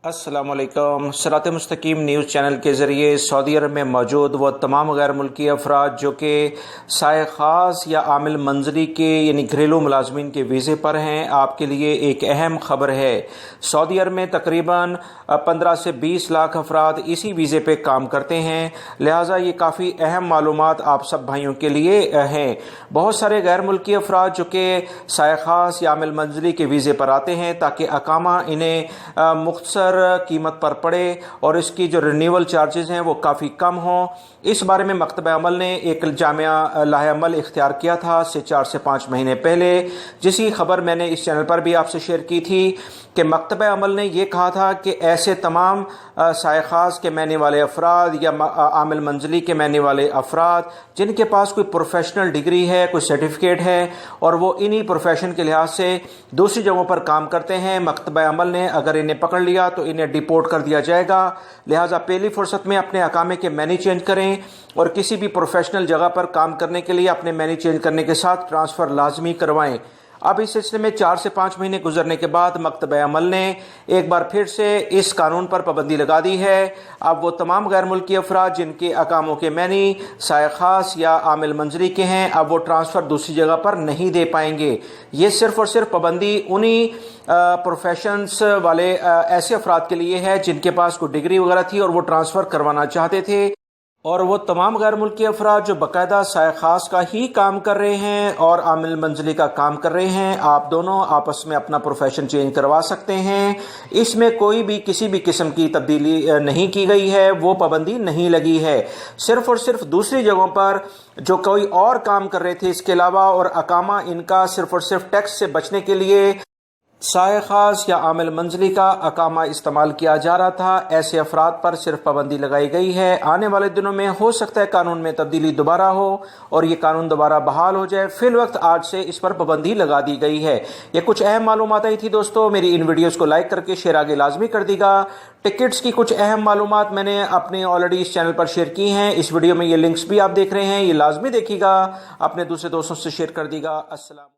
अस्सलाम वालेकुम। सिरात मुस्तकीम न्यूज़ चैनल के ज़रिए सऊदी अरब में मौजूद वो तमाम गैर मुल्की अफराद जो कि साए ख़ास या आमिल मंजरी के यानी घरेलू मुलाजमीन के वीज़े पर हैं, आपके लिए एक अहम ख़बर है। सऊदी अरब में तकरीबन 15 से 20 लाख अफराद इसी वीज़े पे काम करते हैं, लिहाजा ये काफ़ी अहम मालूमात आप सब भाइयों के लिए हैं। बहुत सारे गैर मुल्की अफराद जो कि साए ख़ास या आमिल मंजरी के वीज़े पर आते हैं ताकि अकामा इन्हें मुख्तसर कीमत पर पड़े और इसकी जो रिन्यूअल चार्जेस हैं वो काफ़ी कम हों। इस बारे में मकतब अमल ने एक जामिया लाहेअमल इख्तियार किया था से 4 से 5 महीने पहले, जिसकी खबर मैंने इस चैनल पर भी आपसे शेयर की थी कि मकतब अमल ने यह कहा था कि ऐसे तमाम साए ख़ास के मैने वाले अफराद या आमिल मंजली के मैने वाले अफराद जिनके पास कोई प्रोफेशनल डिग्री है, कोई सर्टिफिकेट है और वो इन्हीं प्रोफेशन के लिहाज से दूसरी जगहों पर काम करते हैं, मकतब अमल ने अगर इन्हें पकड़ लिया तो इन्हें डिपोर्ट कर दिया जाएगा। लिहाजा पहली फुर्सत में अपने अकामे के मैनी चेंज करें और किसी भी प्रोफेशनल जगह पर काम करने के लिए अपने मैनी चेंज करने के साथ ट्रांसफ़र लाजमी करवाएं। अब इस सिलसिले में 4 से 5 महीने गुजरने के बाद मकतब अमल ने एक बार फिर से इस कानून पर पाबंदी लगा दी है। अब वो तमाम गैर मुल्की अफराद जिनके अकामों के मैनी साए ख़ास या आमिल मंजरी के हैं, अब वो ट्रांसफ़र दूसरी जगह पर नहीं दे पाएंगे। ये सिर्फ़ और सिर्फ पाबंदी उन्हीं प्रोफेशंस वाले ऐसे अफराद के लिए है जिनके पास कोई डिग्री वगैरह थी और वो ट्रांसफ़र करवाना चाहते थे, और वो तमाम गैर मुल्की अफराद जो बाकायदा साए ख़ास का ही काम कर रहे हैं और आमिल मंजली का काम कर रहे हैं, आप दोनों आपस में अपना प्रोफेशन चेंज करवा सकते हैं। इसमें कोई भी किसी भी किस्म की तब्दीली नहीं की गई है, वो पाबंदी नहीं लगी है। सिर्फ और सिर्फ दूसरी जगहों पर जो कोई और काम कर रहे थे इसके अलावा और अकामा इनका सिर्फ और सिर्फ टैक्स से बचने के लिए साए ख़ास या आमिल मंजली का अकामा इस्तेमाल किया जा रहा था, ऐसे अफराद पर सिर्फ पाबंदी लगाई गई है। आने वाले दिनों में हो सकता है कानून में तब्दीली दोबारा हो और ये कानून दोबारा बहाल हो जाए। फिल वक्त आज से इस पर पाबंदी लगा दी गई है। ये कुछ अहम मालूमात आई थी दोस्तों, मेरी इन वीडियोस को लाइक करके शेयर आगे लाजमी कर दीगा। टिकट्स की कुछ अहम मालूमात मैंने अपने ऑलरेडी इस चैनल पर शेयर की हैं, इस वीडियो में ये लिंक्स भी आप देख रहे हैं, ये लाजमी देखिएगा, अपने दूसरे दोस्तों से शेयर कर दीगा। अस्सलाम।